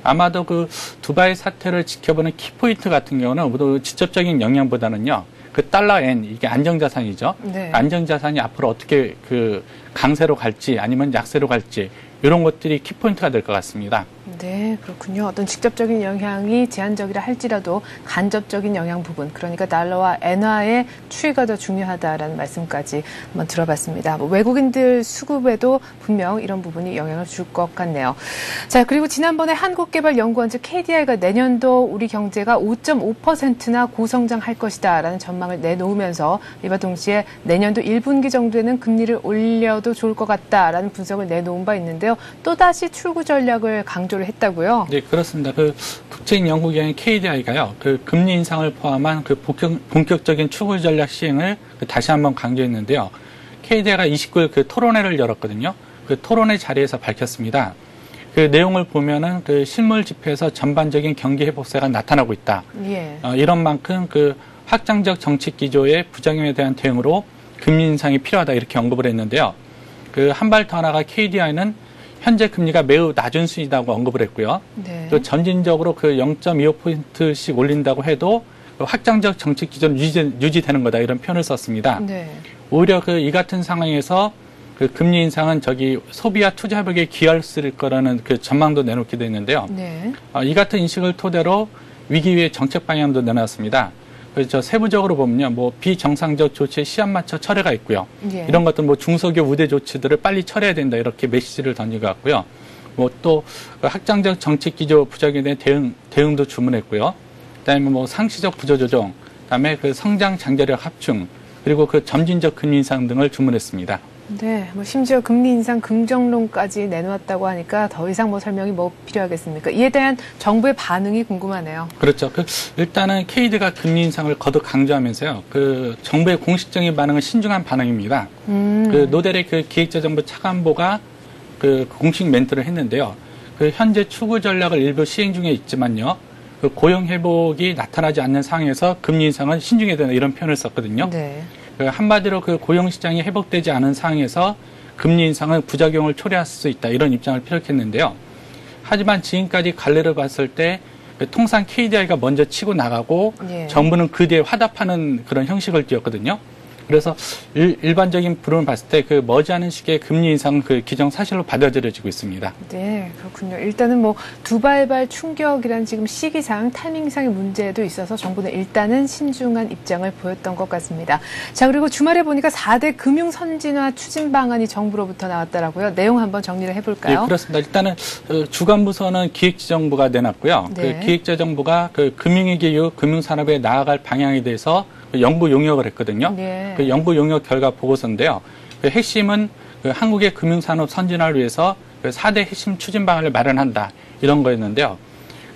S4: 아마도 그 두바이 사태를 지켜보는 키포인트 같은 경우는 모두 직접적인 영향보다는요. 그 달러 엔 이게 안정자산이죠.
S1: 네.
S4: 안정자산이 앞으로 어떻게 그 강세로 갈지 아니면 약세로 갈지 이런 것들이 키포인트가 될 것 같습니다.
S1: 네, 그렇군요. 어떤 직접적인 영향이 제한적이라 할지라도 간접적인 영향 부분, 그러니까 달러와 엔화의 추이가 더 중요하다라는 말씀까지 한번 들어봤습니다. 뭐 외국인들 수급에도 분명 이런 부분이 영향을 줄 것 같네요. 자, 그리고 지난번에 한국개발연구원 즉 KDI가 내년도 우리 경제가 5.5%나 고성장할 것이다라는 전망을 내놓으면서 이와 동시에 내년도 1분기 정도에는 금리를 올려도 좋을 것 같다라는 분석을 내놓은 바 있는데요. 또다시 출구 전략을 강조를 했다고요?
S4: 네, 그렇습니다. 그 국제연구기관 KDI가요, 그 금리 인상을 포함한 그 본격적인 출구 전략 시행을 다시 한번 강조했는데요. KDI가 29일 그 토론회를 열었거든요. 그 토론회 자리에서 밝혔습니다. 그 내용을 보면은 그 실물 지표에서 전반적인 경기 회복세가 나타나고 있다.
S1: 예.
S4: 이런 만큼 그 확장적 정책 기조의 부작용에 대한 대응으로 금리 인상이 필요하다 이렇게 언급을 했는데요. 그 한 발 더 나아가 KDI는 현재 금리가 매우 낮은 수준이라고 언급을 했고요.
S1: 네.
S4: 또 점진적으로 그 0.25%씩 올린다고 해도 그 확장적 정책 기존 유지되는 거다 이런 표현을 썼습니다.
S1: 네.
S4: 오히려 그 이 같은 상황에서 그 금리 인상은 소비와 투자 회복에 기여할 거라는 그 전망도 내놓기도 했는데요.
S1: 네.
S4: 이 같은 인식을 토대로 위기 위의 정책 방향도 내놨습니다. 그렇죠. 세부적으로 보면요, 뭐 비정상적 조치에 시한 맞춰 철회가 있고요.
S1: 예.
S4: 이런 것들 뭐 중소기업 우대 조치들을 빨리 처리해야 된다 이렇게 메시지를 던진 것 같고요. 뭐 또 확장적 정책 기조 부작용에 대한 대응도 주문했고요. 그다음에 뭐 상시적 부조 조정, 그다음에 그 성장 장려력 합충, 그리고 그 점진적 금리 인상 등을 주문했습니다.
S1: 네, 뭐 심지어 금리 인상 긍정론까지 내놓았다고 하니까 더 이상 뭐 설명이 뭐 필요하겠습니까? 이에 대한 정부의 반응이 궁금하네요.
S4: 그렇죠. 일단은 KD가 금리 인상을 거듭 강조하면서요. 그 정부의 공식적인 반응은 신중한 반응입니다. 그 노델의 그 기획재정부 차관보가 그 공식 멘트를 했는데요. 그 현재 추구 전략을 일부 시행 중에 있지만요. 그 고용 회복이 나타나지 않는 상황에서 금리 인상은 신중해야 된다 이런 표현을 썼거든요.
S1: 네.
S4: 그 한마디로 그 고용 시장이 회복되지 않은 상황에서 금리 인상은 부작용을 초래할 수 있다 이런 입장을 피력했는데요. 하지만 지금까지 갈래를 봤을 때 통상 KDI가 먼저 치고 나가고
S1: 예.
S4: 정부는 그 뒤에 화답하는 그런 형식을 띄었거든요. 그래서 일반적인 부름을 봤을 때 그 머지않은 시기에 금리 인상은 그 기정사실로 받아들여지고 있습니다.
S1: 네, 그렇군요. 일단은 뭐 두발발 충격이란 지금 시기상, 타이밍상의 문제도 있어서 정부는 일단은 신중한 입장을 보였던 것 같습니다. 자, 그리고 주말에 보니까 4대 금융 선진화 추진 방안이 정부로부터 나왔더라고요. 내용 한번 정리를 해볼까요?
S4: 네, 그렇습니다. 일단은 주관부서는 기획재정부가 내놨고요.
S1: 네.
S4: 그 기획재정부가 그 금융위기 이후 금융산업에 나아갈 방향에 대해서 연구 용역을 했거든요.
S1: 네.
S4: 그 연구 용역 결과 보고서인데요. 그 핵심은 그 한국의 금융산업 선진화를 위해서 그 4대 핵심 추진 방안을 마련한다 이런 거였는데요.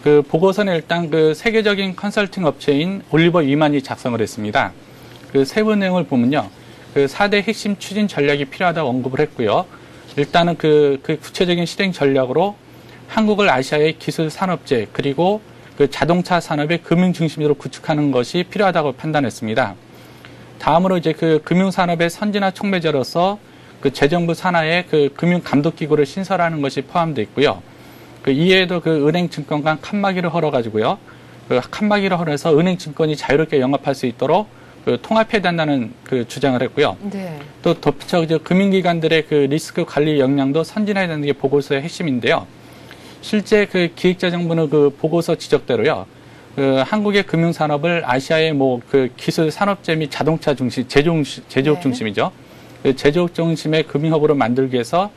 S4: 그 보고서는 일단 그 세계적인 컨설팅 업체인 올리버 위만이 작성을 했습니다. 그 세부 내용을 보면요, 그 4대 핵심 추진 전략이 필요하다고 언급을 했고요. 일단은 그 구체적인 실행 전략으로 한국을 아시아의 기술 산업재 그리고 그 자동차 산업의 금융 중심으로 구축하는 것이 필요하다고 판단했습니다. 다음으로 이제 그 금융 산업의 선진화 촉매제로서 그 재정부 산하에 그 금융 감독 기구를 신설하는 것이 포함되어 있고요. 그 이외에도 그 은행 증권 간 칸막이를 헐어가지고요. 그 칸막이를 헐어서 은행 증권이 자유롭게 영업할 수 있도록 그 통합해야 된다는 그 주장을 했고요.
S1: 네.
S4: 또 덧붙여 금융기관들의 그 리스크 관리 역량도 선진화해야 되는 게 보고서의 핵심인데요. 실제 그 기획재정부는 그 보고서 지적대로요. 그 한국의 금융산업을 아시아의 뭐 그 기술 산업재 및 자동차 중심, 제조업
S1: 네.
S4: 중심이죠. 그 제조업 중심의 금융허브로 만들기 위해서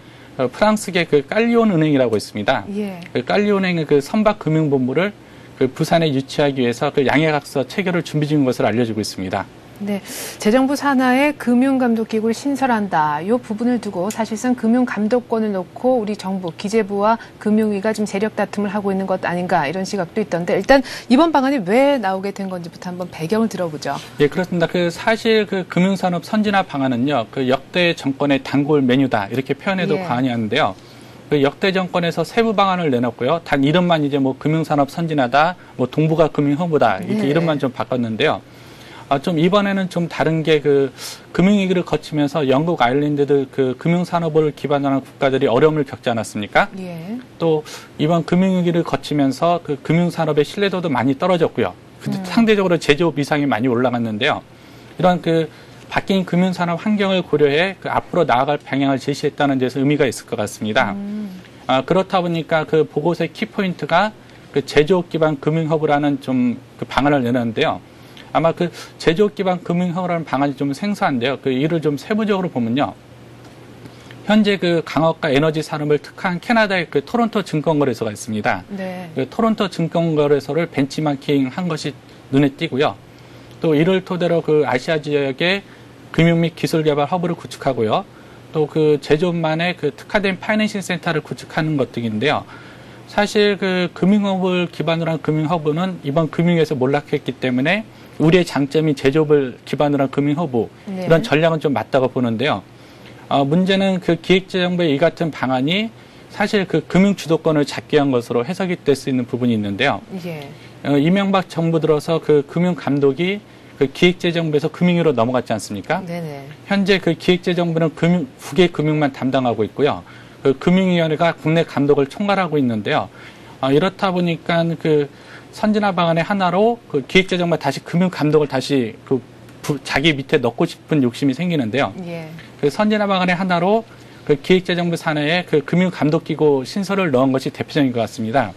S4: 프랑스계 그 깔리온 은행이라고 있습니다.
S1: 예.
S4: 그 깔리온 은행의 그 선박 금융본부를 그 부산에 유치하기 위해서 그 양해각서 체결을 준비 중인 것으로 알려지고 있습니다.
S1: 네, 재정부 산하에 금융감독기구를 신설한다. 이 부분을 두고 사실상 금융감독권을 놓고 우리 정부, 기재부와 금융위가 좀 재력 다툼을 하고 있는 것 아닌가 이런 시각도 있던데 일단 이번 방안이 왜 나오게 된 건지부터 한번 배경을 들어보죠.
S4: 예, 그렇습니다. 그 사실 그 금융산업 선진화 방안은요, 그 역대 정권의 단골 메뉴다 이렇게 표현해도
S1: 예.
S4: 과언이 아닌데요. 그 역대 정권에서 세부 방안을 내놨고요. 단 이름만 이제 뭐 금융산업 선진화다, 뭐 동북아 금융허브다 이렇게
S1: 네.
S4: 이름만 좀 바꿨는데요. 좀 이번에는 좀 다른 게 그 금융위기를 거치면서 영국, 아일랜드들 그 금융산업을 기반으로 한 국가들이 어려움을 겪지 않았습니까?
S1: 예.
S4: 또 이번 금융위기를 거치면서 그 금융산업의 신뢰도도 많이 떨어졌고요. 상대적으로 제조업 이상이 많이 올라갔는데요. 이런 그 바뀐 금융산업 환경을 고려해 그 앞으로 나아갈 방향을 제시했다는 데서 의미가 있을 것 같습니다. 그렇다 보니까 그 보고서의 키포인트가 그 제조업 기반 금융허브라는 좀 그 방안을 내놨는데요. 아마 그 제조업 기반 금융허브라는 방안이 좀 생소한데요. 그 이를 좀 세부적으로 보면요. 현재 그 강업과 에너지 산업을 특화한 캐나다의 그 토론토 증권거래소가 있습니다.
S1: 네.
S4: 그 토론토 증권거래소를 벤치마킹 한 것이 눈에 띄고요. 또 이를 토대로 그 아시아 지역의 금융 및 기술 개발 허브를 구축하고요. 또 그 제조업만의 그 특화된 파이낸싱 센터를 구축하는 것 등인데요. 사실 그 금융허브를 기반으로 한 금융허브는 이번 금융위에서 몰락했기 때문에 우리의 장점이 제조업을 기반으로 한 금융허브
S1: 네.
S4: 이런 전략은 좀 맞다고 보는데요. 문제는 그 기획재정부의 이 같은 방안이 사실 그 금융 주도권을 잡기 위한 것으로 해석이 될 수 있는 부분이 있는데요.
S1: 예.
S4: 이명박 정부 들어서 그 금융 감독이 그 기획재정부에서 금융위로 넘어갔지 않습니까?
S1: 네네.
S4: 현재 그 기획재정부는 국외 금융만 담당하고 있고요. 그 금융위원회가 국내 감독을 총괄하고 있는데요. 이렇다 보니까 그 선진화 방안의 하나로 그 기획재정부가 다시 금융 감독을 다시 그 자기 밑에 넣고 싶은 욕심이 생기는데요.
S1: 예.
S4: 그 선진화 방안의 하나로 그 기획재정부 산하에 그 금융감독기구 신설을 넣은 것이 대표적인 것 같습니다.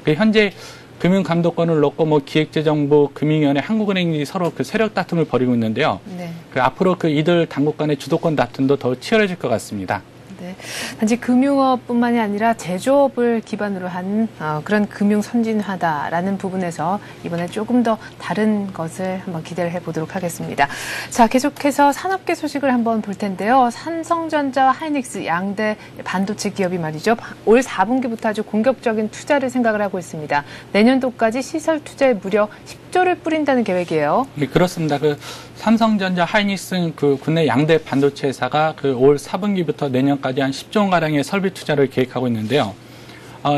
S4: 그 현재 금융감독권을 놓고 뭐 기획재정부, 금융위원회, 한국은행이 서로 그 세력 다툼을 벌이고 있는데요.
S1: 네.
S4: 그 앞으로 그 이들 당국 간의 주도권 다툼도 더 치열해질 것 같습니다.
S1: 네. 단지 금융업뿐만이 아니라 제조업을 기반으로 한 그런 금융 선진화다라는 부분에서 이번에 조금 더 다른 것을 한번 기대를 해보도록 하겠습니다. 자, 계속해서 산업계 소식을 한번 볼 텐데요. 삼성전자와 하이닉스 양대 반도체 기업이 말이죠. 올 4분기부터 아주 공격적인 투자를 생각을 하고 있습니다. 내년도까지 시설 투자에 무려 10조를 뿌린다는 계획이에요.
S4: 네, 그렇습니다. 그 삼성전자, 하이닉스 그 국내 양대 반도체 회사가 그 올 4분기부터 내년까지 한 10조 원 가량의 설비 투자를 계획하고 있는데요.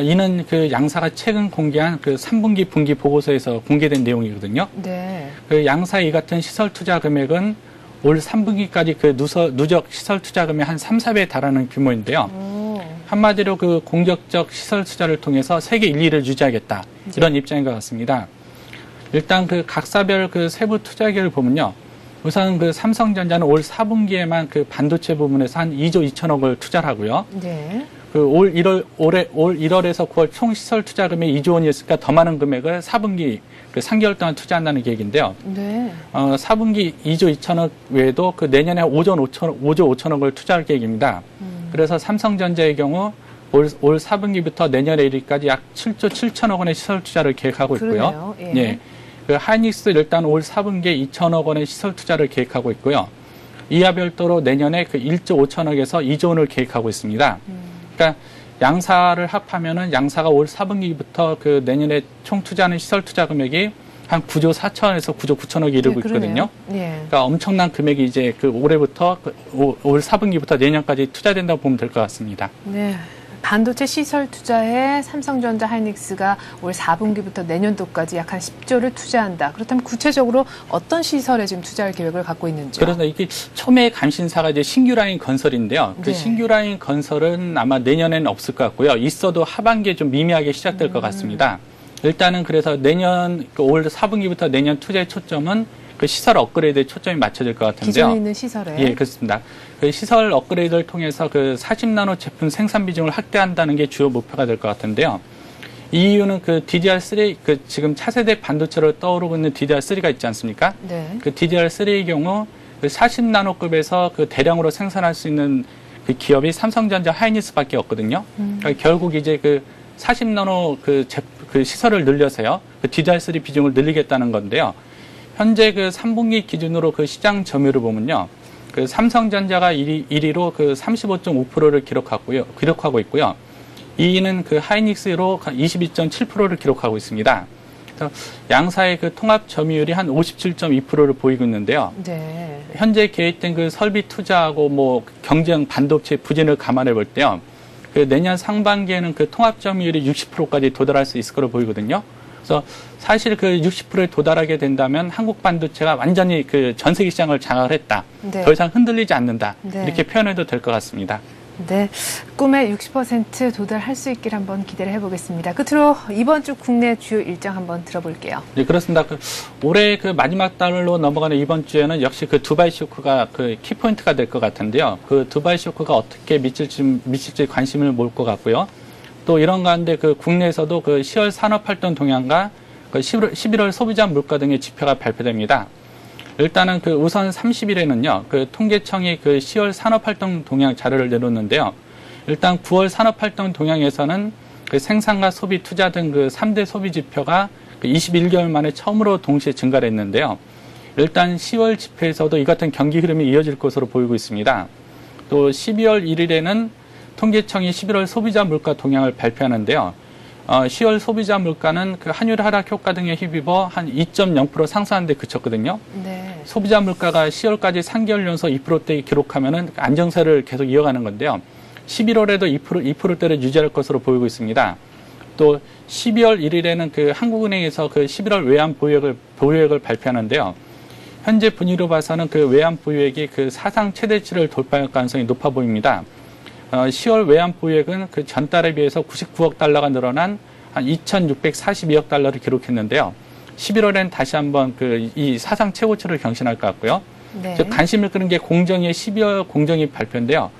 S4: 이는 그 양사가 최근 공개한 그 3분기 분기 보고서에서 공개된 내용이거든요.
S1: 네.
S4: 그 양사의 이 같은 시설 투자 금액은 올 3분기까지 그 누적 시설 투자 금액 한 3, 4배에 달하는 규모인데요. 한마디로 그 공격적 시설 투자를 통해서 세계 1, 2를 유지하겠다. 이런 입장인 것 같습니다. 일단 그 각사별 그 세부 투자 계획을 보면요. 우선 그 삼성전자는 올 4분기에만 그 반도체 부분에서 한 2조 2천억을 투자를 하고요.
S1: 네.
S4: 그 올 1월에서 9월 총 시설 투자 금액 2조 원이었으니까 더 많은 금액을 4분기 그 3개월 동안 투자한다는 계획인데요.
S1: 네.
S4: 4분기 2조 2천억 외에도 그 내년에 5조 5천억을 투자할 계획입니다. 그래서 삼성전자의 경우 올 4분기부터 내년에 1위까지 약 7조 7천억 원의 시설 투자를 계획하고 있고요.
S1: 그러네요. 예.
S4: 예. 그 하이닉스 일단 올 4분기에 2천억 원의 시설 투자를 계획하고 있고요. 이와 별도로 내년에 그 1조 5천억에서 2조 원을 계획하고 있습니다. 그러니까 양사를 합하면은 양사가 올 4분기부터 그 내년에 총 투자하는 시설 투자 금액이 한 9조 4천에서 9조 9천억이 이르고 있거든요.
S1: 예.
S4: 그러니까 엄청난 금액이 이제 그 올해부터 올 4분기부터 내년까지 투자된다고 보면 될 것 같습니다.
S1: 네. 반도체 시설 투자에 삼성전자, 하이닉스가 올 4분기부터 내년도까지 약 한 10조를 투자한다. 그렇다면 구체적으로 어떤 시설에 지금 투자할 계획을 갖고 있는지요?
S4: 그래서 이게 처음에 관심사가 이제 신규 라인 건설인데요. 그
S1: 네.
S4: 신규 라인 건설은 아마 내년에는 없을 것 같고요. 있어도 하반기에 좀 미미하게 시작될 것 같습니다. 일단은 그래서 내년 올 4분기부터 내년 투자의 초점은 그 시설 업그레이드에 초점이 맞춰질 것 같은데요.
S1: 기존에 있는 시설에.
S4: 예, 그렇습니다. 그 시설 업그레이드를 통해서 그 40나노 제품 생산 비중을 확대한다는 게 주요 목표가 될 것 같은데요. 이 이유는 그 DDR3, 그 지금 차세대 반도체로 떠오르고 있는 DDR3가 있지 않습니까?
S1: 네.
S4: 그 DDR3의 경우 그 40나노급에서 그 대량으로 생산할 수 있는 그 기업이 삼성전자, 하이닉스밖에 없거든요. 그러니까 결국 이제 그 40나노 그 시설을 늘려서요. 그 DDR3 비중을 늘리겠다는 건데요. 현재 그 3분기 기준으로 그 시장 점유율을 보면요. 그 삼성전자가 1위로 그 35.5%를 기록하고 있고요. 2위는 그 하이닉스로 22.7%를 기록하고 있습니다. 그래서 양사의 그 통합 점유율이 한 57.2%를 보이고 있는데요.
S1: 네.
S4: 현재 계획된 그 설비 투자하고 뭐 경쟁 반도체 부진을 감안해 볼 때요. 그 내년 상반기에는 그 통합 점유율이 60%까지 도달할 수 있을 거로 보이거든요. 그래서 사실 그 60%에 도달하게 된다면 한국 반도체가 완전히 그 전 세계 시장을 장악을 했다.
S1: 네.
S4: 더 이상 흔들리지 않는다.
S1: 네.
S4: 이렇게 표현해도 될 것 같습니다.
S1: 네, 꿈의 60% 도달할 수 있길 한번 기대를 해보겠습니다. 끝으로 이번 주 국내 주요 일정 한번 들어볼게요.
S4: 네, 그렇습니다. 올해 그 마지막 달로 넘어가는 이번 주에는 역시 그 두바이 쇼크가 그 키포인트가 될 것 같은데요. 그 두바이 쇼크가 어떻게 미칠지 관심을 모을 것 같고요. 또 이런 가운데 그 국내에서도 그 10월 산업활동 동향과 그 11월 소비자 물가 등의 지표가 발표됩니다. 일단은 그 우선 30일에는요, 그 통계청이 그 10월 산업활동 동향 자료를 내놓는데요. 일단 9월 산업활동 동향에서는 그 생산과 소비, 투자 등 그 3대 소비 지표가 그 21개월 만에 처음으로 동시에 증가를 했는데요. 일단 10월 지표에서도 이 같은 경기 흐름이 이어질 것으로 보이고 있습니다. 또 12월 1일에는 통계청이 11월 소비자 물가 동향을 발표하는데요. 10월 소비자 물가는 그 환율 하락 효과 등에 힘입어 한 2.0% 상승하는 데 그쳤거든요.
S1: 네.
S4: 소비자 물가가 10월까지 3개월 연속 2%대 기록하면은 안정세를 계속 이어가는 건데요. 11월에도 2%대를 유지할 것으로 보이고 있습니다. 또 12월 1일에는 그 한국은행에서 그 11월 외환 보유액을 발표하는데요. 현재 분위기로 봐서는 그 외환 보유액이 그 사상 최대치를 돌파할 가능성이 높아 보입니다. 10월 외환 보유액은 그 전달에 비해서 99억 달러가 늘어난 한 2,642억 달러를 기록했는데요. 11월엔 다시 한번 그 이 사상 최고치를 경신할 것 같고요.
S1: 네.
S4: 관심을 끄는 게 공정위의 12월 공정위 발표인데요.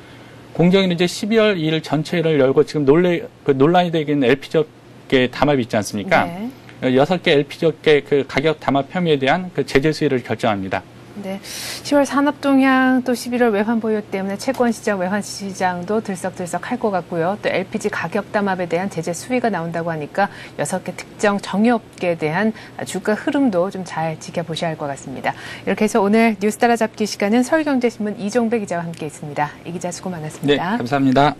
S4: 공정위는 이제 12월 2일 전체를 열고 지금 논란이 되고 있는 LP적의 담합이 있지 않습니까?
S1: 네.
S4: 6개 LPG 업계 그 가격 담합 혐의에 대한 그 제재 수위를 결정합니다.
S1: 네, 10월 산업동향 또 11월 외환 보유 때문에 채권 시장, 외환 시장도 들썩들썩할 것 같고요. 또 LPG 가격 담합에 대한 제재 수위가 나온다고 하니까 6개 특정 정유업계에 대한 주가 흐름도 좀 잘 지켜보셔야 할 것 같습니다. 이렇게 해서 오늘 뉴스 따라잡기 시간은 서울경제신문 이종배 기자와 함께했습니다. 이 기자 수고 많았습니다.
S4: 네, 감사합니다.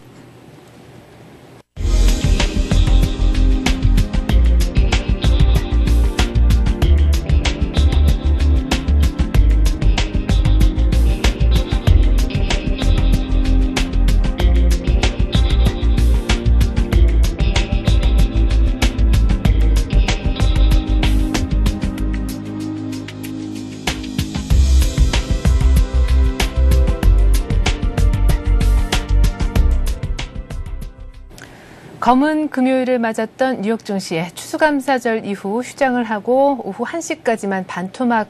S1: 검은 금요일을 맞았던 뉴욕 증시에 추수감사절 이후 휴장을 하고 오후 1시까지만 반토막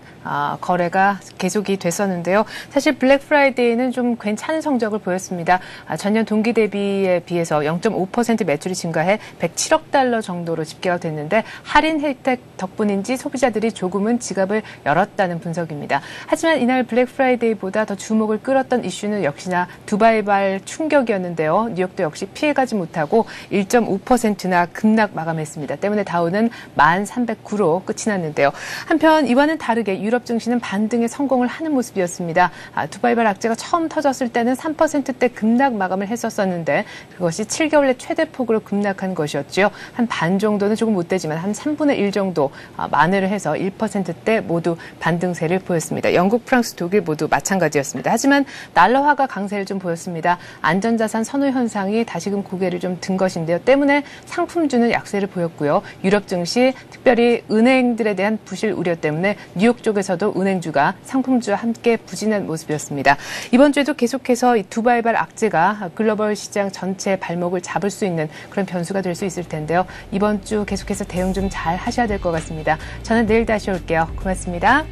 S1: 거래가 계속이 됐었는데요. 사실 블랙 프라이데이는 좀 괜찮은 성적을 보였습니다. 전년 동기 대비에 비해서 0.5% 매출이 증가해 107억 달러 정도로 집계가 됐는데 할인 혜택 덕분인지 소비자들이 조금은 지갑을 열었다는 분석입니다. 하지만 이날 블랙 프라이데이보다 더 주목을 끌었던 이슈는 역시나 두바이발 충격이었는데요. 뉴욕도 역시 피해가지 못하고 1.5%나 급락 마감했습니다. 때문에 다우는 1309로 끝이 났는데요. 한편 이와는 다르게 유럽 증시는 반등에 성공을 하는 모습이었습니다. 두바이발 악재가 처음 터졌을 때는 3%대 급락 마감을 했었는데 그것이 7개월 내 최대 폭으로 급락한 것이었죠. 한 반 정도는 조금 못 되지만 한 3분의 1 정도 만회를 해서 1%대 모두 반등세를 보였습니다. 영국, 프랑스, 독일 모두 마찬가지였습니다. 하지만 달러화가 강세를 좀 보였습니다. 안전자산 선호 현상이 다시금 고개를 좀 든 것인데요. 때문에 상품주는 약세를 보였고요. 유럽 증시 특별히 은행들에 대한 부실 우려 때문에 뉴욕 쪽에서도 은행주가 상품주와 함께 부진한 모습이었습니다. 이번 주에도 계속해서 이 두바이발 악재가 글로벌 시장 전체의 발목을 잡을 수 있는 그런 변수가 될 수 있을 텐데요. 이번 주 계속해서 대응 좀 잘 하셔야 될 것 같습니다. 저는 내일 다시 올게요. 고맙습니다.